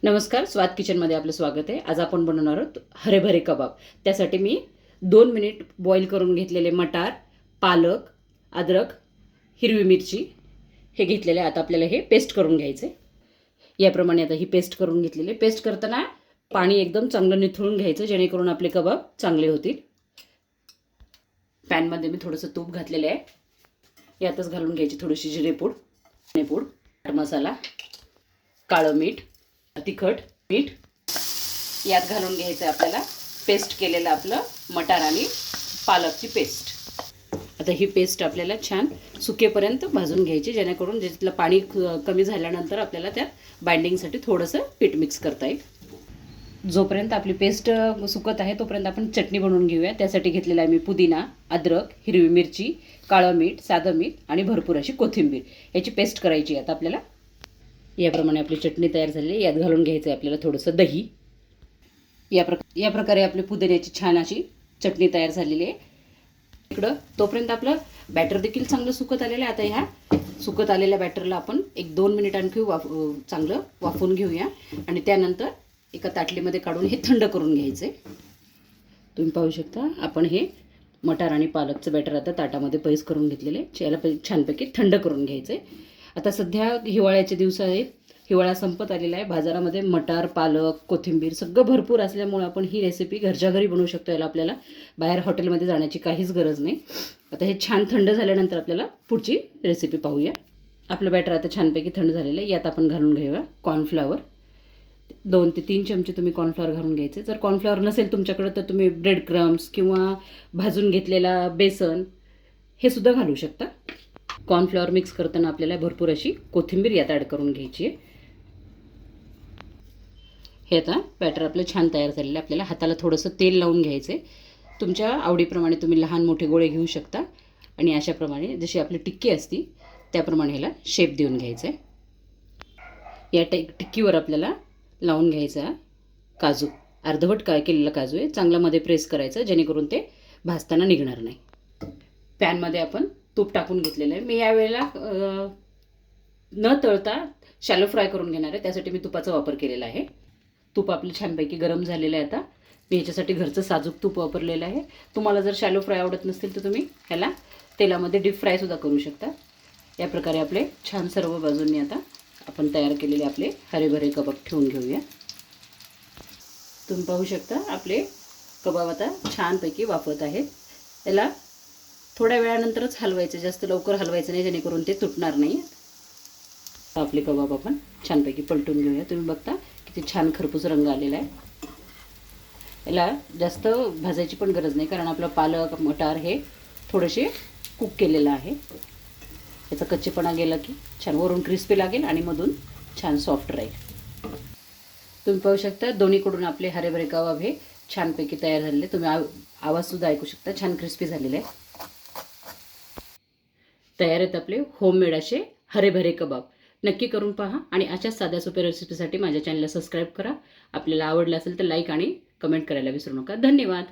नमस्कार, स्वाद किचनमध्ये आपलं स्वागत आहे. आज आपण बनवणार आहोत हरेभरे कबाब. त्यासाठी मी 2 मिनिट बॉईल करून घेतलेले मटार, पालक, अद्रक, हिरवी मिरची हे घेतलेले. आता आपल्याला हे पेस्ट करून घ्यायचे. याप्रमाणे आता ही पेस्ट करून घेतलेली. पेस्ट करताना पाणी एकदम चांगलं निथळून घ्यायचं, जेणेकरून आपले कबाब चांगले होतील. पॅनमध्ये मी थोडंसं तूप घातलेलं आहे. यातच घालून घ्यायची थोडीशी जिरेपूड, धनेपूड, मसाला, काळं मीठ, तिखट, मीठ यात घालून घ्यायचं आपल्याला पेस्ट केलेलं आपलं मटार आणि पालकची पेस्ट. आता ही पेस्ट आपल्याला छान सुकेपर्यंत भाजून घ्यायची, जेणेकरून ज्यातलं पाणी कमी झाल्यानंतर आपल्याला त्यात बाइंडिंगसाठी थोडंसं पीठ मिक्स करता येईल. जोपर्यंत आपली पेस्ट सुकत आहे तोपर्यंत आपण चटणी बनवून घेऊया. त्यासाठी घेतलेला आहे मी पुदिना, अद्रक, हिरवी मिरची, काळं मीठ, साधं मीठ आणि भरपूर अशी कोथिंबीर. याची पेस्ट करायची आता आपल्याला. याप्रमाणे आपली चटणी तयार झालेली आहे. यात घालून घ्यायचं आहे आपल्याला थोडंसं दही. या प्रकारे आपली पुदिन्याची छान अशी चटणी तयार झालेली आहे. इकडं तोपर्यंत आपलं बॅटर देखील चांगलं सुकत आलेलं आहे. आता ह्या सुकत आलेल्या बॅटरला आपण 1-2 मिनिट आणखी चांगलं वाफवून घेऊया आणि त्यानंतर एका ताटलीमध्ये काढून हे थंड करून घ्यायचे. तुम्ही पाहू शकता आपण हे मटार आणि पालकचं बॅटर आता ताटामध्ये पैस करून घेतलेले. याला छानपैकी थंड करून घ्यायचे. आता सध्या हिवाळ्याचे दिवस आहेत, हिवाळा संपत आलेला आहे. बाजारामध्ये मटार, पालक, कोथिंबीर सगळं भरपूर असल्यामुळे आपण ही रेसिपी घरच्या घरी बनवू शकतो. याला आपल्याला बाहेर हॉटेलमध्ये जाण्याची काहीच गरज नाही. आता हे छान थंड झाल्यानंतर आपल्याला पुढची रेसिपी पाहूया. आपलं बॅटर आता छानपैकी थंड झालेलं आहे. यात आपण घालून घेऊया कॉर्नफ्लॉवर. 2 ते 3 चमचे तुम्ही कॉर्नफ्लॉवर घालून घ्यायचे. जर कॉर्नफ्लॉवर नसेल तुमच्याकडे तर तुम्ही ब्रेड क्रम्स किंवा भाजून घेतलेला बेसन हे सुद्धा घालू शकता. कॉर्नफ्लॉवर मिक्स करताना आपल्याला भरपूर अशी कोथिंबीर यात ॲड करून घ्यायची आहे. हे आता बॅटर आपलं छान तयार झालेलं आहे. आपल्याला हाताला थोडंसं तेल लावून घ्यायचं आहे. तुमच्या आवडीप्रमाणे तुम्ही लहान मोठे गोळे घेऊ शकता आणि अशाप्रमाणे जशी आपली टिक्की असती त्याप्रमाणे ह्याला शेप देऊन घ्यायचं आहे. या टिक्कीवर आपल्याला लावून घ्यायचा काजू. अर्धवट केलेला काजू आहे. चांगला मध्ये प्रेस करायचं, जेणेकरून ते भाजताना निघणार नाही. पॅनमध्ये आपण तूप टाकून घेतलेलं आहे. मी यावेळेला न तळता शॅलो फ्राय करून घेणार आहे. त्यासाठी मी तुपाचा वापर केलेला आहे. तूप आपलं छानपैकी गरम झालेलं आहे. आता मी ह्याच्यासाठी घरचं साजूक तूप वापरलेलं आहे. तुम्हाला जर शॅलो फ्राय आवडत नसतील तर तुम्ही ह्याला तेलामध्ये डीप फ्रायसुद्धा करू शकता. या प्रकारे आपले छान सर्व बाजूंनी आता आपण तयार केलेले आपले हरेभरे कबाब ठेवून घेऊया. तुम्ही पाहू शकता आपले कबाब आता छानपैकी वाफत आहेत. त्याला थोड्या वेळानंतरच हलवायचं, जास्त लवकर हलवायचं नाही, जेणेकरून ते तुटणार नाही. आपले कबाब आपण छानपैकी पलटून घेऊया. तुम्ही बघता किती छान खरपूस रंग आलेला आहे. याला जास्त भाजायची पण गरज नाही, कारण आपलं पालक, मटार हे थोडेसे कुक केलेलं आहे. याचा कच्चेपणा गेला की छान वरून क्रिस्पी लागेल आणि मधून छान सॉफ्ट राहील. तुम्ही पाहू शकता दोन्हीकडून आपले हरेभरे कबाब हे छानपैकी तयार झालेले. तुम्ही आवाजसुद्धा ऐकू शकता. छान क्रिस्पी झालेले आहे. तयार आहेत आपले होममेड असे हरेभरे कबाब. नक्की करून पहा आणि अशाच साध्या सोप्या रेसिपीसाठी माझ्या चॅनलला सबस्क्राईब करा. आपल्याला आवडलं असेल तर लाईक आणि कमेंट करायला विसरू नका. धन्यवाद.